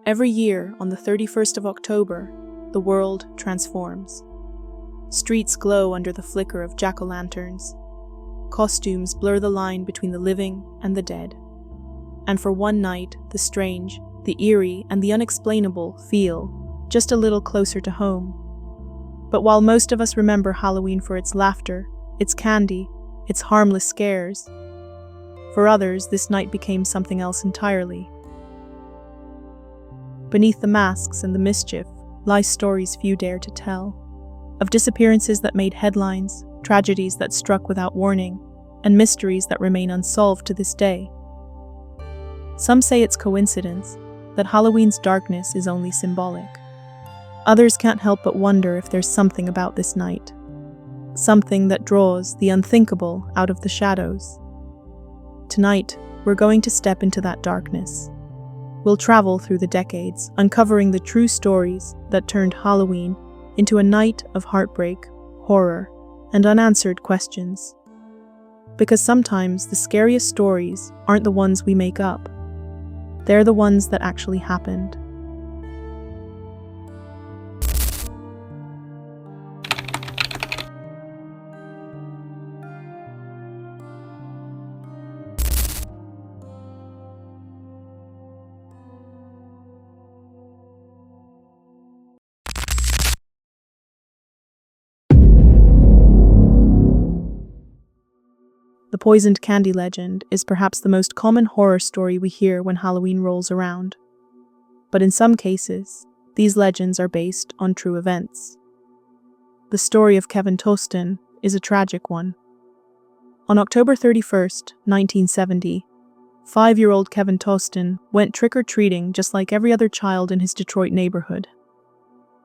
Every year, on the 31st of October, the world transforms. Streets glow under the flicker of jack-o'-lanterns. Costumes blur the line between the living and the dead. And for one night, the strange, the eerie, and the unexplainable feel just a little closer to home. But while most of us remember Halloween for its laughter, its candy, its harmless scares, for others, this night became something else entirely. Beneath the masks and the mischief lie stories few dare to tell, of disappearances that made headlines, tragedies that struck without warning, and mysteries that remain unsolved to this day. Some say it's coincidence, that Halloween's darkness is only symbolic. Others can't help but wonder if there's something about this night, something that draws the unthinkable out of the shadows. Tonight, we're going to step into that darkness. We'll travel through the decades, uncovering the true stories that turned Halloween into a night of heartbreak, horror, and unanswered questions. Because sometimes the scariest stories aren't the ones we make up. They're the ones that actually happened. The poisoned candy legend is perhaps the most common horror story we hear when Halloween rolls around. But in some cases, these legends are based on true events. The story of Kevin Toston is a tragic one. On October 31st, 1970, 5-year-old Kevin Toston went trick-or-treating just like every other child in his Detroit neighborhood.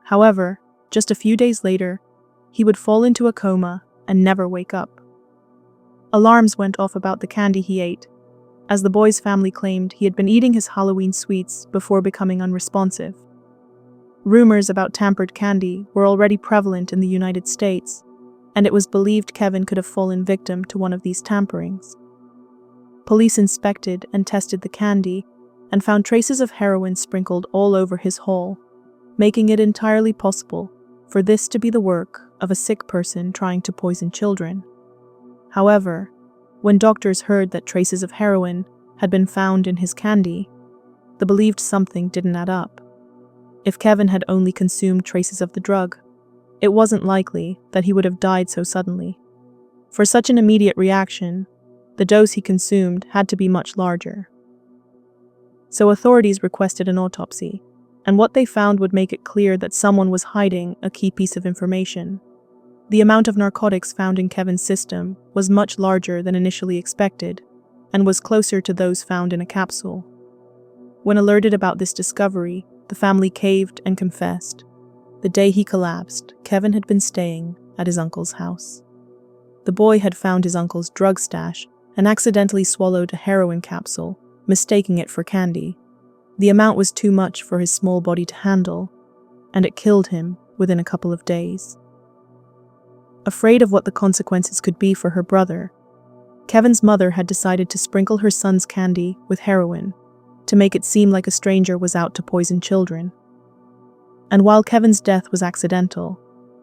However, just a few days later, he would fall into a coma and never wake up. Alarms went off about the candy he ate, as the boy's family claimed he had been eating his Halloween sweets before becoming unresponsive. Rumors about tampered candy were already prevalent in the United States, and it was believed Kevin could have fallen victim to one of these tamperings. Police inspected and tested the candy and found traces of heroin sprinkled all over his haul, making it entirely possible for this to be the work of a sick person trying to poison children. However, when doctors heard that traces of heroin had been found in his candy, the believed something didn't add up. If Kevin had only consumed traces of the drug, it wasn't likely that he would have died so suddenly. For such an immediate reaction, the dose he consumed had to be much larger. So authorities requested an autopsy, and what they found would make it clear that someone was hiding a key piece of information. The amount of narcotics found in Kevin's system was much larger than initially expected, and was closer to those found in a capsule. When alerted about this discovery, the family caved and confessed. The day he collapsed, Kevin had been staying at his uncle's house. The boy had found his uncle's drug stash and accidentally swallowed a heroin capsule, mistaking it for candy. The amount was too much for his small body to handle, and it killed him within a couple of days. Afraid of what the consequences could be for her brother, Kevin's mother had decided to sprinkle her son's candy with heroin to make it seem like a stranger was out to poison children. And while Kevin's death was accidental,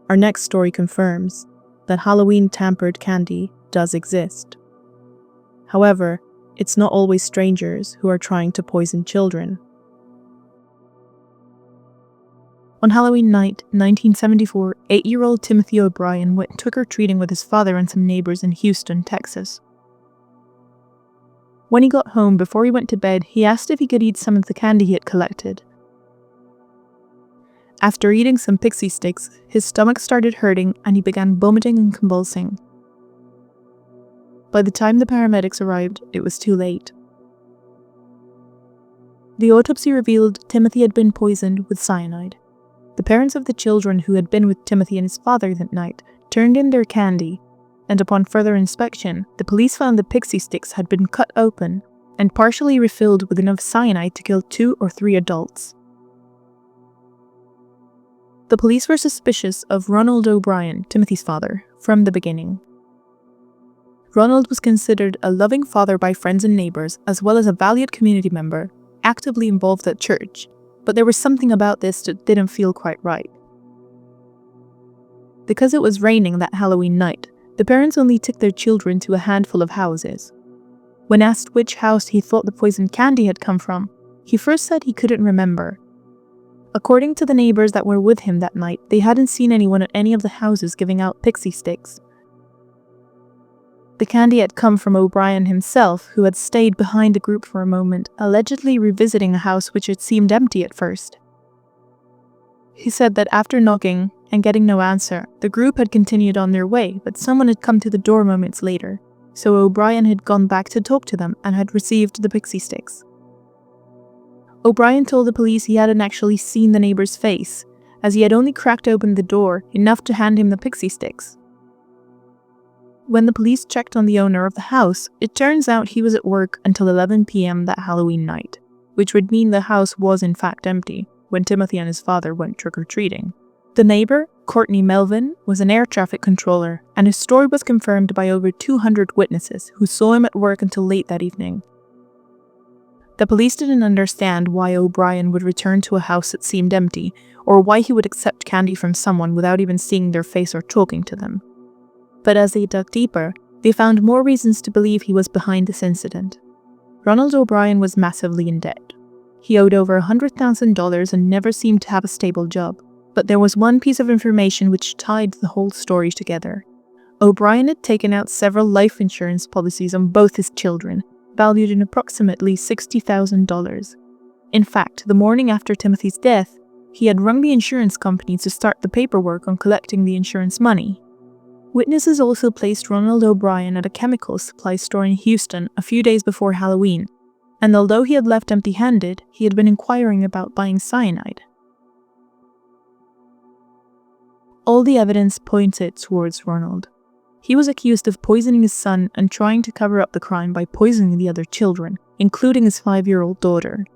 our next story confirms that Halloween tampered candy does exist. However, it's not always strangers who are trying to poison children. On Halloween night, 1974, 8-year-old Timothy O'Brien went trick-or-treating with his father and some neighbors in Houston, Texas. When he got home, before he went to bed, he asked if he could eat some of the candy he had collected. After eating some pixie sticks, his stomach started hurting and he began vomiting and convulsing. By the time the paramedics arrived, it was too late. The autopsy revealed Timothy had been poisoned with cyanide. The parents of the children who had been with Timothy and his father that night turned in their candy, and upon further inspection, the police found the pixie sticks had been cut open and partially refilled with enough cyanide to kill 2 or 3 adults. The police were suspicious of Ronald O'Brien, Timothy's father, from the beginning. Ronald was considered a loving father by friends and neighbors, as well as a valued community member, actively involved at church, but there was something about this that didn't feel quite right. Because it was raining that Halloween night, the parents only took their children to a handful of houses. When asked which house he thought the poisoned candy had come from, he first said he couldn't remember. According to the neighbors that were with him that night, they hadn't seen anyone at any of the houses giving out pixie sticks. The candy had come from O'Brien himself, who had stayed behind the group for a moment, allegedly revisiting a house which had seemed empty at first. He said that after knocking and getting no answer, the group had continued on their way, but someone had come to the door moments later, so O'Brien had gone back to talk to them and had received the pixie sticks. O'Brien told the police he hadn't actually seen the neighbor's face, as he had only cracked open the door enough to hand him the pixie sticks. When the police checked on the owner of the house, it turns out he was at work until 11 p.m. that Halloween night, which would mean the house was in fact empty when Timothy and his father went trick-or-treating. The neighbor, Courtney Melvin, was an air traffic controller, and his story was confirmed by over 200 witnesses who saw him at work until late that evening. The police didn't understand why O'Brien would return to a house that seemed empty, or why he would accept candy from someone without even seeing their face or talking to them. But as they dug deeper, they found more reasons to believe he was behind this incident. Ronald O'Brien was massively in debt. He owed over $100,000 and never seemed to have a stable job. But there was one piece of information which tied the whole story together. O'Brien had taken out several life insurance policies on both his children, valued in approximately $60,000. In fact, the morning after Timothy's death, he had rung the insurance company to start the paperwork on collecting the insurance money. Witnesses also placed Ronald O'Brien at a chemical supply store in Houston a few days before Halloween, and although he had left empty-handed, he had been inquiring about buying cyanide. All the evidence pointed towards Ronald. He was accused of poisoning his son and trying to cover up the crime by poisoning the other children, including his 5-year-old daughter.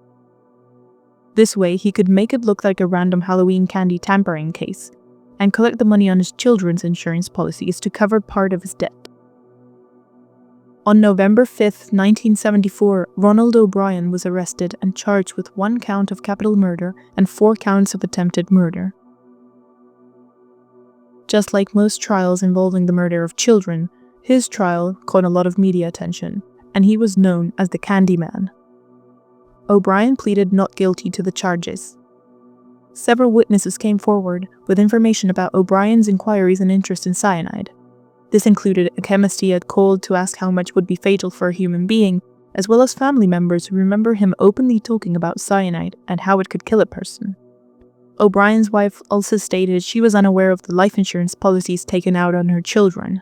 This way, he could make it look like a random Halloween candy tampering case, and collect the money on his children's insurance policies to cover part of his debt. On November 5, 1974, Ronald O'Brien was arrested and charged with 1 count of capital murder and 4 counts of attempted murder. Just like most trials involving the murder of children, his trial caught a lot of media attention, and he was known as the Candyman. O'Brien pleaded not guilty to the charges. Several witnesses came forward with information about O'Brien's inquiries and interest in cyanide. This included a chemist he had called to ask how much would be fatal for a human being, as well as family members who remember him openly talking about cyanide and how it could kill a person. O'Brien's wife also stated she was unaware of the life insurance policies taken out on her children.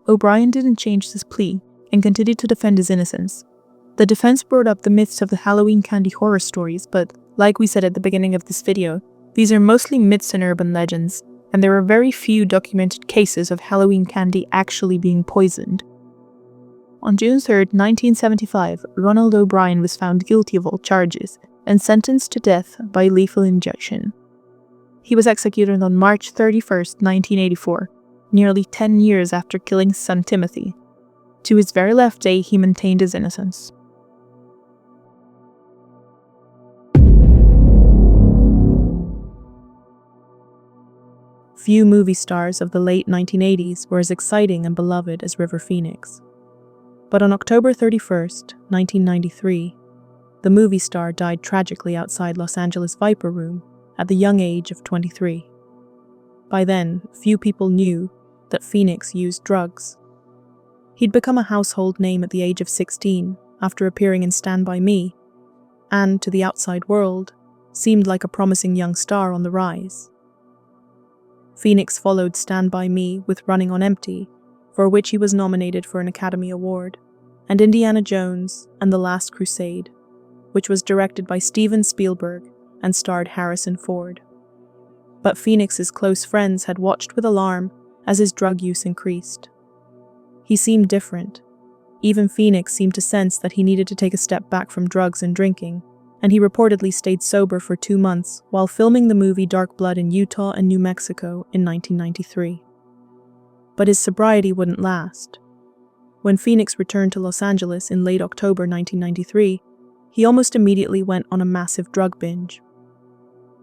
O'Brien didn't change his plea and continued to defend his innocence. The defense brought up the myths of the Halloween candy horror stories, but like we said at the beginning of this video, these are mostly myths and urban legends, and there are very few documented cases of Halloween candy actually being poisoned. On June 3, 1975, Ronald O'Brien was found guilty of all charges and sentenced to death by lethal injection. He was executed on March 31, 1984, nearly 10 years after killing his son Timothy. To his very last day, he maintained his innocence. Few movie stars of the late 1980s were as exciting and beloved as River Phoenix. But on October 31, 1993, the movie star died tragically outside Los Angeles Viper Room at the young age of 23. By then, few people knew that Phoenix used drugs. He'd become a household name at the age of 16 after appearing in Stand By Me, and to the outside world, seemed like a promising young star on the rise. Phoenix followed Stand By Me with Running on Empty, for which he was nominated for an Academy Award, and Indiana Jones and The Last Crusade, which was directed by Steven Spielberg and starred Harrison Ford. But Phoenix's close friends had watched with alarm as his drug use increased. He seemed different. Even Phoenix seemed to sense that he needed to take a step back from drugs and drinking, and he reportedly stayed sober for 2 months while filming the movie Dark Blood in Utah and New Mexico in 1993. But his sobriety wouldn't last. When Phoenix returned to Los Angeles in late October 1993, he almost immediately went on a massive drug binge.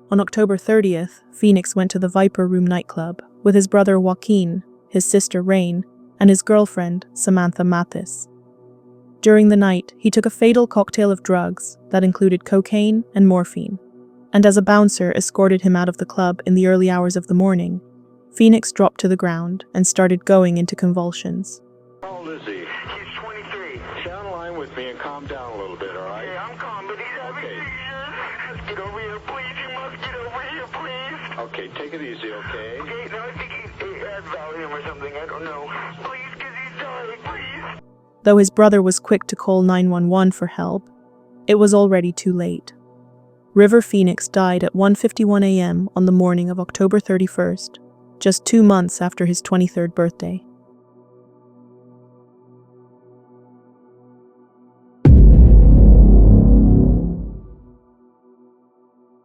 On October 30th, Phoenix went to the Viper Room nightclub with his brother Joaquin, his sister Rain, and his girlfriend Samantha Mathis. During the night, he took a fatal cocktail of drugs that included cocaine and morphine, and as a bouncer escorted him out of the club in the early hours of the morning, Phoenix dropped to the ground and started going into convulsions. How old is he? He's 23. Stay on the line with me and calm down a little bit, all right? Yeah, I'm calm, but he's having seizures. Get over here, please. You must get over here, please. Okay, take it easy, okay? Okay, no, I think he had Valium or something. I don't know. Please, because he's dying, please. Though his brother was quick to call 911 for help, it was already too late. River Phoenix died at 1:51 a.m. on the morning of October 31st, just 2 months after his 23rd birthday.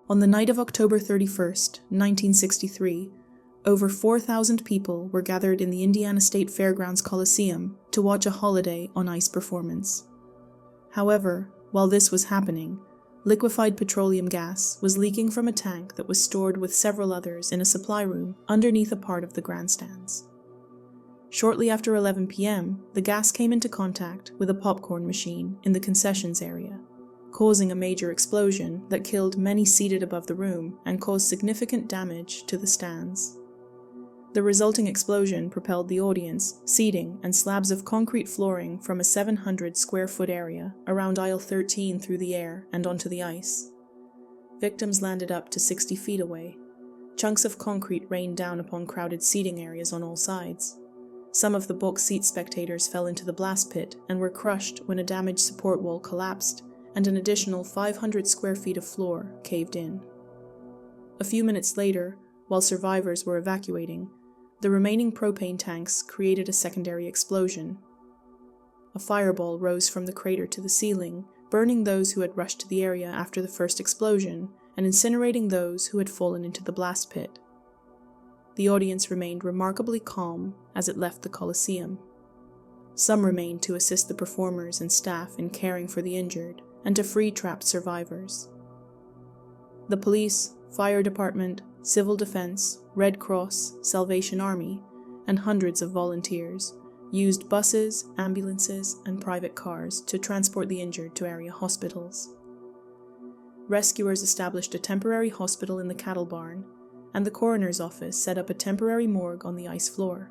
On the night of October 31st, 1963, over 4,000 people were gathered in the Indiana State Fairgrounds Coliseum to watch a Holiday on Ice performance. However, while this was happening, liquefied petroleum gas was leaking from a tank that was stored with several others in a supply room underneath a part of the grandstands. Shortly after 11 p.m., the gas came into contact with a popcorn machine in the concessions area, causing a major explosion that killed many seated above the room and caused significant damage to the stands. The resulting explosion propelled the audience, seating, and slabs of concrete flooring from a 700-square-foot area around aisle 13 through the air and onto the ice. Victims landed up to 60 feet away. Chunks of concrete rained down upon crowded seating areas on all sides. Some of the box seat spectators fell into the blast pit and were crushed when a damaged support wall collapsed and an additional 500 square feet of floor caved in. A few minutes later, while survivors were evacuating, the remaining propane tanks created a secondary explosion. A fireball rose from the crater to the ceiling, burning those who had rushed to the area after the first explosion and incinerating those who had fallen into the blast pit. The audience remained remarkably calm as it left the Coliseum. Some remained to assist the performers and staff in caring for the injured and to free trapped survivors. The police, fire department, civil defense, Red Cross, Salvation Army, and hundreds of volunteers used buses, ambulances, and private cars to transport the injured to area hospitals. Rescuers established a temporary hospital in the cattle barn, and the coroner's office set up a temporary morgue on the ice floor.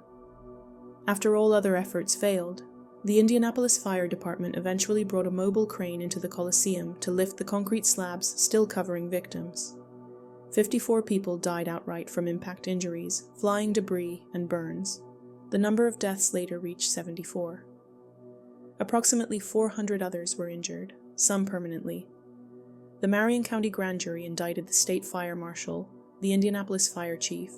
After all other efforts failed, the Indianapolis Fire Department eventually brought a mobile crane into the Coliseum to lift the concrete slabs still covering victims. 54 people died outright from impact injuries, flying debris, and burns. The number of deaths later reached 74. Approximately 400 others were injured, some permanently. The Marion County Grand Jury indicted the state fire marshal, the Indianapolis fire chief,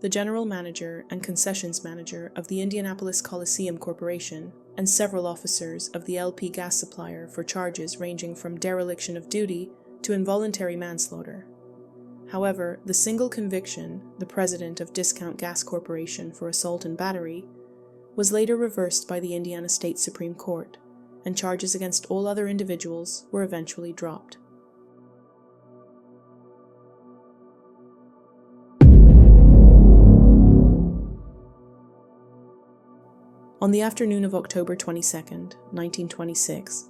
the general manager and concessions manager of the Indianapolis Coliseum Corporation, and several officers of the LP gas supplier for charges ranging from dereliction of duty to involuntary manslaughter. However, the single conviction, the president of Discount Gas Corporation for assault and battery, was later reversed by the Indiana State Supreme Court, and charges against all other individuals were eventually dropped. On the afternoon of October 22, 1926,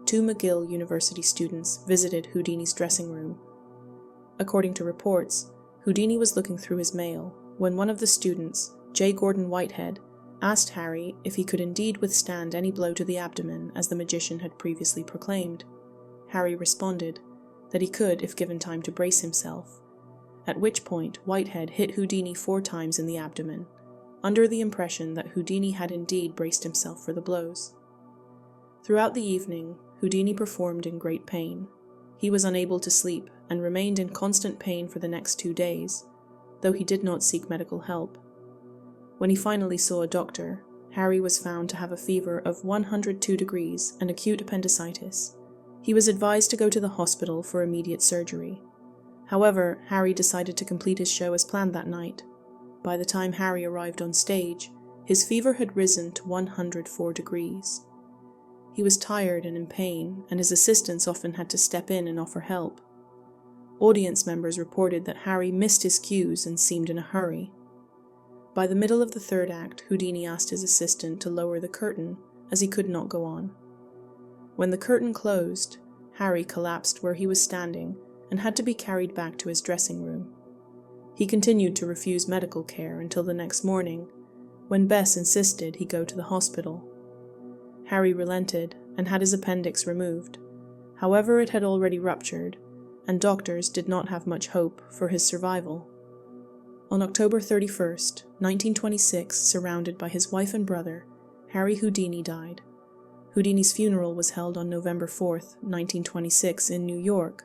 2 McGill University students visited Houdini's dressing room. According to reports, Houdini was looking through his mail when one of the students, J. Gordon Whitehead, asked Harry if he could indeed withstand any blow to the abdomen as the magician had previously proclaimed. Harry responded that he could if given time to brace himself, at which point Whitehead hit Houdini 4 times in the abdomen, under the impression that Houdini had indeed braced himself for the blows. Throughout the evening, Houdini performed in great pain. He was unable to sleep and remained in constant pain for the next 2 days, though he did not seek medical help. When he finally saw a doctor, Harry was found to have a fever of 102 degrees and acute appendicitis. He was advised to go to the hospital for immediate surgery. However, Harry decided to complete his show as planned that night. By the time Harry arrived on stage, his fever had risen to 104 degrees. He was tired and in pain, and his assistants often had to step in and offer help. Audience members reported that Harry missed his cues and seemed in a hurry. By the middle of the third act, Houdini asked his assistant to lower the curtain, as he could not go on. When the curtain closed, Harry collapsed where he was standing and had to be carried back to his dressing room. He continued to refuse medical care until the next morning, when Bess insisted he go to the hospital. Harry relented and had his appendix removed. However, it had already ruptured, and doctors did not have much hope for his survival. On October 31st, 1926, surrounded by his wife and brother, Harry Houdini died. Houdini's funeral was held on November 4th, 1926 in New York,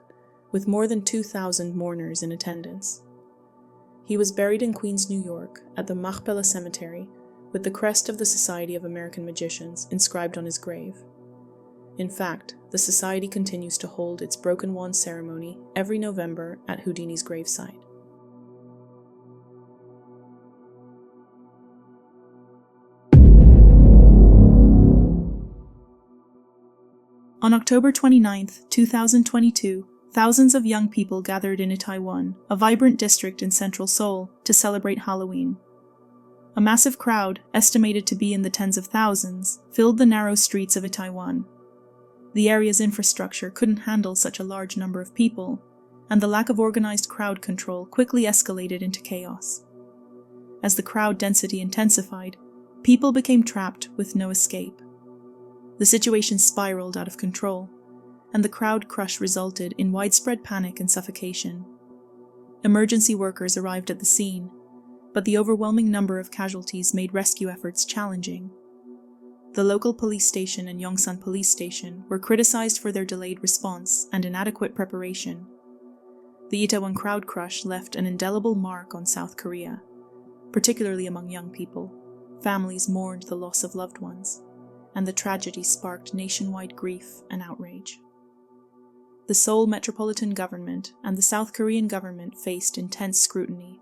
with more than 2,000 mourners in attendance. He was buried in Queens, New York, at the Machpelah Cemetery, with the crest of the Society of American Magicians inscribed on his grave. In fact, the Society continues to hold its Broken Wand ceremony every November at Houdini's gravesite. On October 29, 2022, thousands of young people gathered in Itaewon, a vibrant district in central Seoul, to celebrate Halloween. A massive crowd, estimated to be in the tens of thousands, filled the narrow streets of Itaewon. The area's infrastructure couldn't handle such a large number of people, and the lack of organized crowd control quickly escalated into chaos. As the crowd density intensified, people became trapped with no escape. The situation spiraled out of control, and the crowd crush resulted in widespread panic and suffocation. Emergency workers arrived at the scene, but the overwhelming number of casualties made rescue efforts challenging. The local police station and Yongsan police station were criticized for their delayed response and inadequate preparation. The Itaewon crowd crush left an indelible mark on South Korea, particularly among young people. Families mourned the loss of loved ones, and the tragedy sparked nationwide grief and outrage. The Seoul Metropolitan Government and the South Korean government faced intense scrutiny,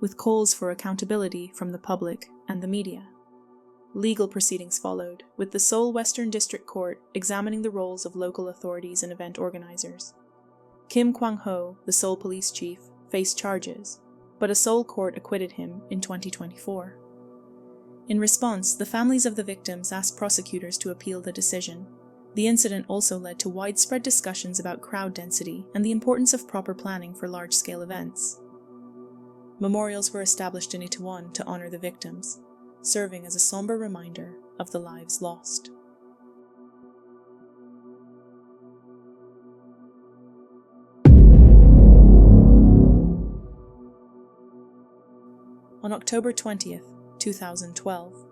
with calls for accountability from the public and the media. Legal proceedings followed, with the Seoul Western District Court examining the roles of local authorities and event organizers. Kim Kwang-ho, the Seoul police chief, faced charges, but a Seoul court acquitted him in 2024. In response, the families of the victims asked prosecutors to appeal the decision. The incident also led to widespread discussions about crowd density and the importance of proper planning for large-scale events. Memorials were established in Itaewon to honor the victims, serving as a somber reminder of the lives lost. On October 20th, 2012,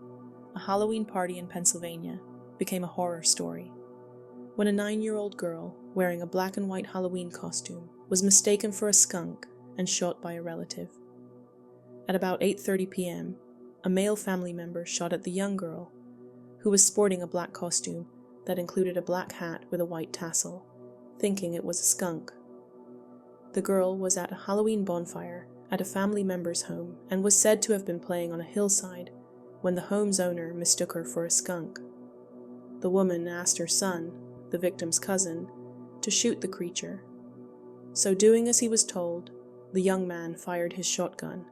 a Halloween party in Pennsylvania became a horror story when a 9-year-old girl wearing a black and white Halloween costume was mistaken for a skunk and shot by a relative. At about 8:30 p.m., a male family member shot at the young girl, who was sporting a black costume that included a black hat with a white tassel, thinking it was a skunk. The girl was at a Halloween bonfire at a family member's home and was said to have been playing on a hillside when the home's owner mistook her for a skunk. The woman asked her son, the victim's cousin, to shoot the creature. So doing as he was told, the young man fired his shotgun.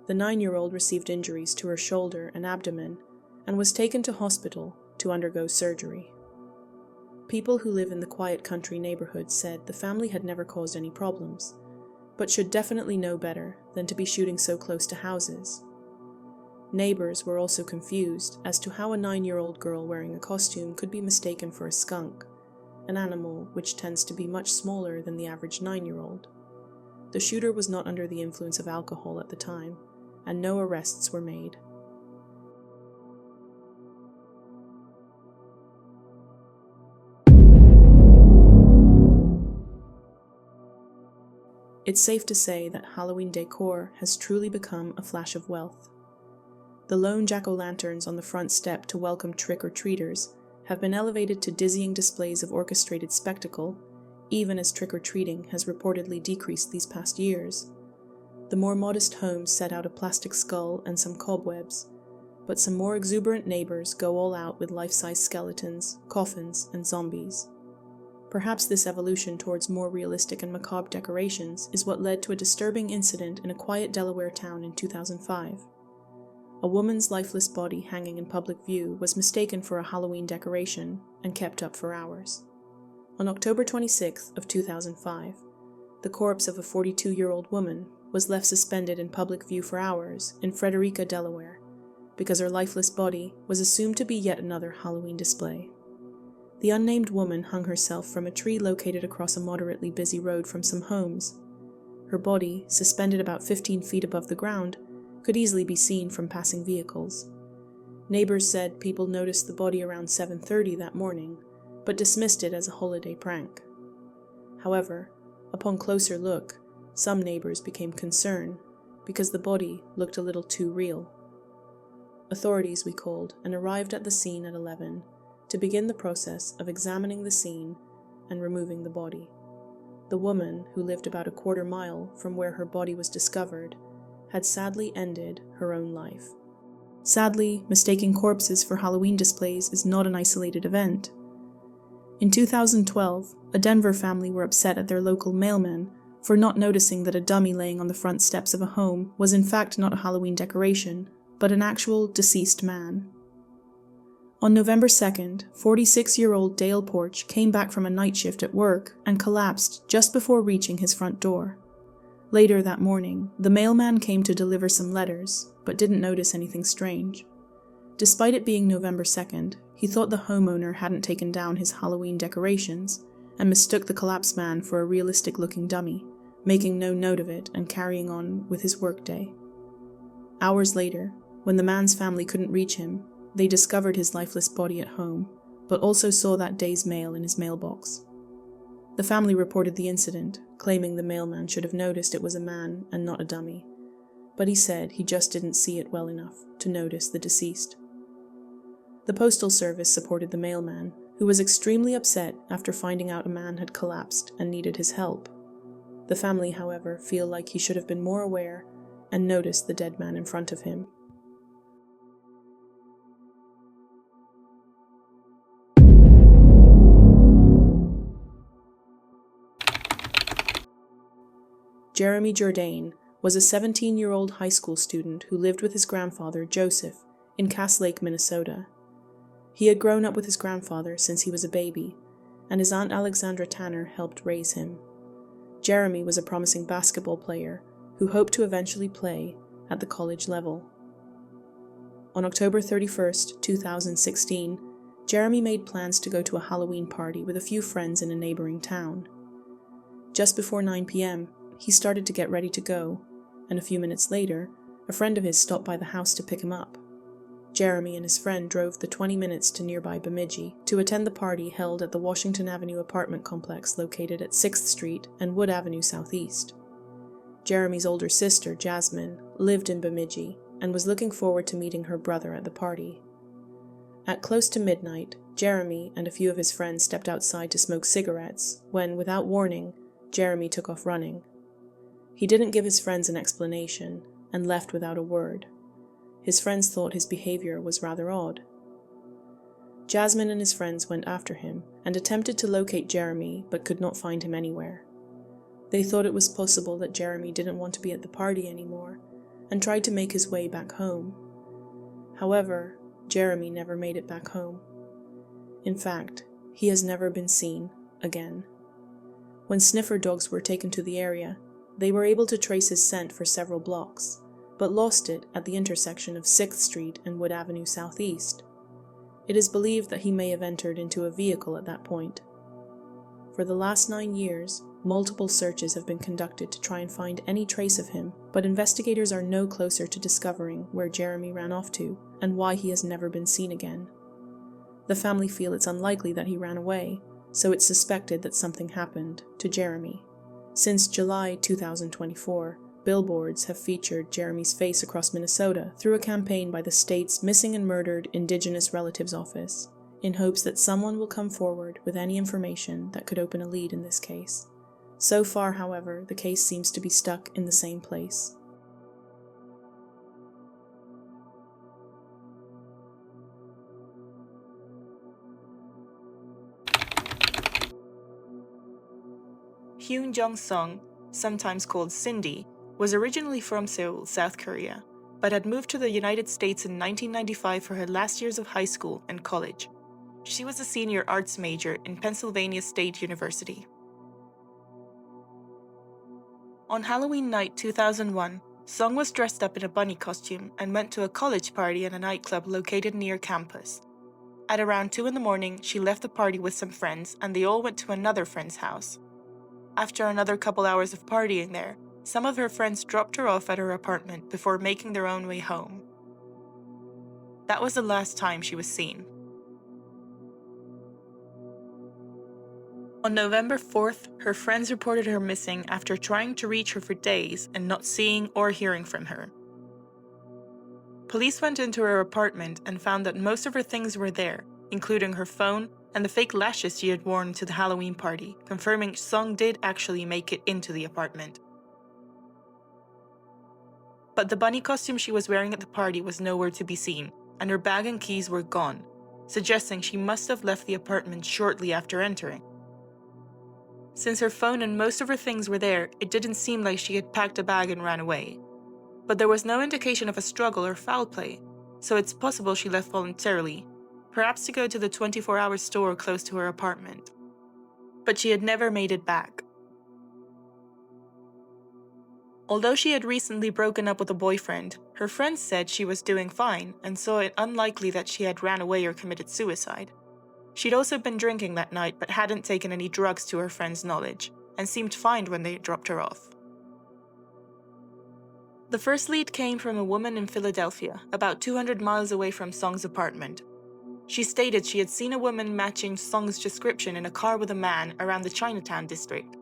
The 9-year-old received injuries to her shoulder and abdomen and was taken to hospital to undergo surgery. People who live in the quiet country neighborhood said the family had never caused any problems, but should definitely know better than to be shooting so close to houses. Neighbors were also confused as to how a 9-year-old girl wearing a costume could be mistaken for a skunk, an animal which tends to be much smaller than the average 9-year-old. The shooter was not under the influence of alcohol at the time, and no arrests were made. It's safe to say that Halloween decor has truly become a flash of wealth. The lone jack-o'-lanterns on the front step to welcome trick-or-treaters have been elevated to dizzying displays of orchestrated spectacle, even as trick-or-treating has reportedly decreased these past years. The more modest homes set out a plastic skull and some cobwebs, but some more exuberant neighbors go all out with life-size skeletons, coffins, and zombies. Perhaps this evolution towards more realistic and macabre decorations is what led to a disturbing incident in a quiet Delaware town in 2005. A woman's lifeless body hanging in public view was mistaken for a Halloween decoration and kept up for hours. On October 26th of 2005, the corpse of a 42-year-old woman was left suspended in public view for hours in Frederica, Delaware, because her lifeless body was assumed to be yet another Halloween display. The unnamed woman hung herself from a tree located across a moderately busy road from some homes. Her body, suspended about 15 feet above the ground, could easily be seen from passing vehicles. Neighbors said people noticed the body around 7:30 that morning, but dismissed it as a holiday prank. However, upon closer look, some neighbors became concerned because the body looked a little too real. Authorities we called and arrived at the scene at 11 to begin the process of examining the scene and removing the body. The woman, who lived about a quarter mile from where her body was discovered, had sadly ended her own life. Sadly, mistaking corpses for Halloween displays is not an isolated event. In 2012, a Denver family were upset at their local mailman for not noticing that a dummy laying on the front steps of a home was in fact not a Halloween decoration, but an actual deceased man. On November 2nd, 46-year-old Dale Porch came back from a night shift at work and collapsed just before reaching his front door. Later that morning, the mailman came to deliver some letters, but didn't notice anything strange. Despite it being November 2nd, he thought the homeowner hadn't taken down his Halloween decorations and mistook the collapsed man for a realistic-looking dummy, making no note of it and carrying on with his workday. Hours later, when the man's family couldn't reach him, they discovered his lifeless body at home, but also saw that day's mail in his mailbox. The family reported the incident, claiming the mailman should have noticed it was a man and not a dummy, but he said he just didn't see it well enough to notice the deceased. The Postal Service supported the mailman, who was extremely upset after finding out a man had collapsed and needed his help. The family, however, feel like he should have been more aware and noticed the dead man in front of him. Jeremy Jourdain was a 17-year-old high school student who lived with his grandfather, Joseph, in Cass Lake, Minnesota. He had grown up with his grandfather since he was a baby, and his aunt Alexandra Tanner helped raise him. Jeremy was a promising basketball player who hoped to eventually play at the college level. On October 31st, 2016, Jeremy made plans to go to a Halloween party with a few friends in a neighboring town. Just before 9 p.m., he started to get ready to go, and a few minutes later, a friend of his stopped by the house to pick him up. Jeremy and his friend drove the 20 minutes to nearby Bemidji to attend the party held at the Washington Avenue apartment complex located at 6th Street and Wood Avenue Southeast. Jeremy's older sister, Jasmine, lived in Bemidji and was looking forward to meeting her brother at the party. At close to midnight, Jeremy and a few of his friends stepped outside to smoke cigarettes when, without warning, Jeremy took off running. He didn't give his friends an explanation and left without a word. His friends thought his behavior was rather odd. Jasmine and his friends went after him and attempted to locate Jeremy but could not find him anywhere. They thought it was possible that Jeremy didn't want to be at the party anymore and tried to make his way back home. However, Jeremy never made it back home. In fact, he has never been seen again. When sniffer dogs were taken to the area, they were able to trace his scent for several blocks, but lost it at the intersection of 6th Street and Wood Avenue Southeast. It is believed that he may have entered into a vehicle at that point. For the last 9 years, multiple searches have been conducted to try and find any trace of him, but investigators are no closer to discovering where Jeremy ran off to and why he has never been seen again. The family feel it's unlikely that he ran away, so it's suspected that something happened to Jeremy. Since July 2024, billboards have featured Jeremy's face across Minnesota through a campaign by the state's Missing and Murdered Indigenous Relatives Office, in hopes that someone will come forward with any information that could open a lead in this case. So far, however, the case seems to be stuck in the same place. Hyun Jong-sung, sometimes called Cindy, was originally from Seoul, South Korea, but had moved to the United States in 1995 for her last years of high school and college. She was a senior arts major in Pennsylvania State University. On Halloween night 2001, Sung was dressed up in a bunny costume and went to a college party at a nightclub located near campus. At around 2 in the morning, she left the party with some friends and they all went to another friend's house. After another couple hours of partying there, some of her friends dropped her off at her apartment before making their own way home. That was the last time she was seen. On November 4th, her friends reported her missing after trying to reach her for days and not seeing or hearing from her. Police went into her apartment and found that most of her things were there, including her phone and the fake lashes she had worn to the Halloween party, confirming Sung did actually make it into the apartment. But the bunny costume she was wearing at the party was nowhere to be seen, and her bag and keys were gone, suggesting she must have left the apartment shortly after entering. Since her phone and most of her things were there, it didn't seem like she had packed a bag and ran away. But there was no indication of a struggle or foul play, so it's possible she left voluntarily, perhaps to go to the 24-hour store close to her apartment. But she had never made it back. Although she had recently broken up with a boyfriend, her friends said she was doing fine and saw it unlikely that she had ran away or committed suicide. She'd also been drinking that night but hadn't taken any drugs to her friends' knowledge, and seemed fine when they dropped her off. The first lead came from a woman in Philadelphia, about 200 miles away from Sung's apartment. She stated she had seen a woman matching Sung's description in a car with a man around the Chinatown district.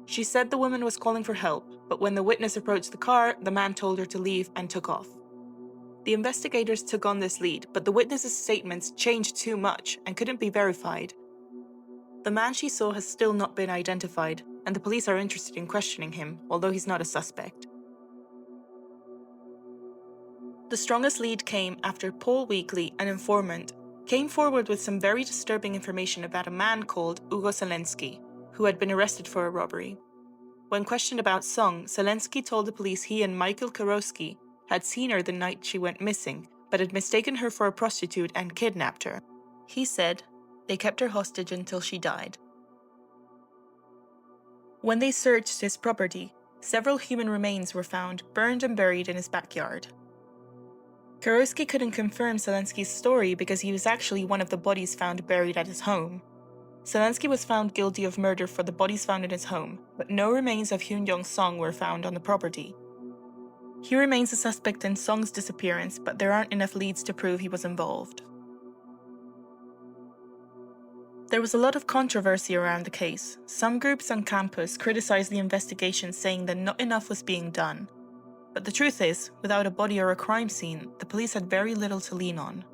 She said the woman was calling for help, but when the witness approached the car, the man told her to leave and took off. The investigators took on this lead, but the witness's statements changed too much and couldn't be verified. The man she saw has still not been identified, and the police are interested in questioning him, although he's not a suspect. The strongest lead came after Paul Weekly, an informant, came forward with some very disturbing information about a man called Ugo Zelensky, who had been arrested for a robbery. When questioned about Sung, Zelensky told the police he and Michael Karowski had seen her the night she went missing, but had mistaken her for a prostitute and kidnapped her. He said they kept her hostage until she died. When they searched his property, several human remains were found burned and buried in his backyard. Karowski couldn't confirm Zelensky's story because he was actually one of the bodies found buried at his home. Zelensky was found guilty of murder for the bodies found in his home, but no remains of Hyun Jong-sung were found on the property. He remains a suspect in Sung's disappearance, but there aren't enough leads to prove he was involved. There was a lot of controversy around the case. Some groups on campus criticized the investigation, saying that not enough was being done. But the truth is, without a body or a crime scene, the police had very little to lean on.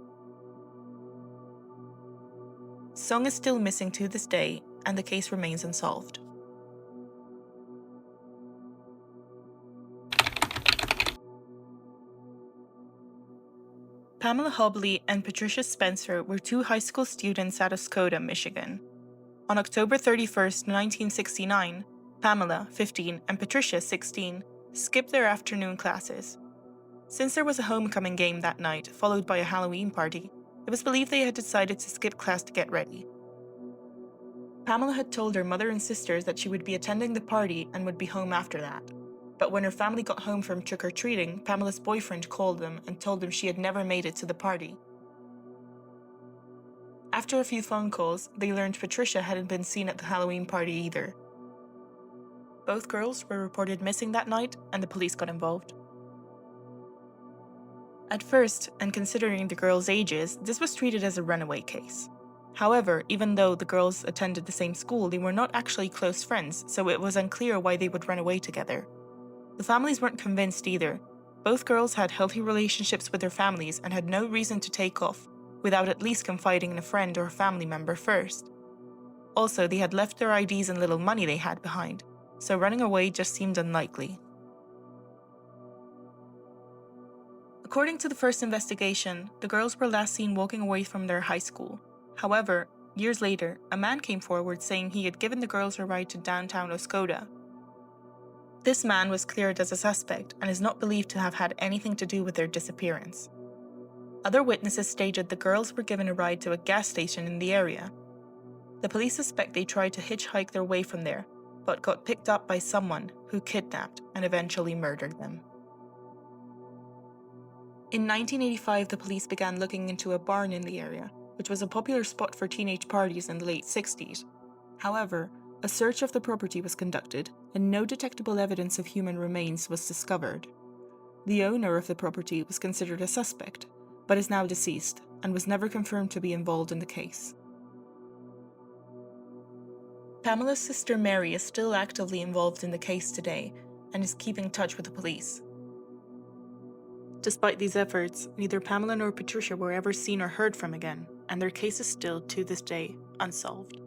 Sung is still missing to this day, and the case remains unsolved. Pamela Hobley and Patricia Spencer were two high school students out of Skoda, Michigan. On October 31st, 1969, Pamela, 15, and Patricia, 16, skipped their afternoon classes. Since there was a homecoming game that night, followed by a Halloween party, it was believed they had decided to skip class to get ready. Pamela had told her mother and sisters that she would be attending the party and would be home after that. But when her family got home from trick-or-treating, Pamela's boyfriend called them and told them she had never made it to the party. After a few phone calls, they learned Patricia hadn't been seen at the Halloween party either. Both girls were reported missing that night, and the police got involved. At first, and considering the girls' ages, this was treated as a runaway case. However, even though the girls attended the same school, they were not actually close friends, so it was unclear why they would run away together. The families weren't convinced either. Both girls had healthy relationships with their families and had no reason to take off, without at least confiding in a friend or a family member first. Also, they had left their IDs and little money they had behind, so running away just seemed unlikely. According to the first investigation, the girls were last seen walking away from their high school. However, Years later, a man came forward saying he had given the girls a ride to downtown Oscoda. This man was cleared as a suspect and is not believed to have had anything to do with their disappearance. Other witnesses stated the girls were given a ride to a gas station in the area. The police suspect they tried to hitchhike their way from there, but got picked up by someone who kidnapped and eventually murdered them. In 1985, the police began looking into a barn in the area, which was a popular spot for teenage parties in the late 60s. However, a search of the property was conducted and no detectable evidence of human remains was discovered. The owner of the property was considered a suspect, but is now deceased and was never confirmed to be involved in the case. Pamela's sister Mary is still actively involved in the case today and is keeping in touch with the police. Despite these efforts, neither Pamela nor Patricia were ever seen or heard from again, and their case is still, to this day, unsolved.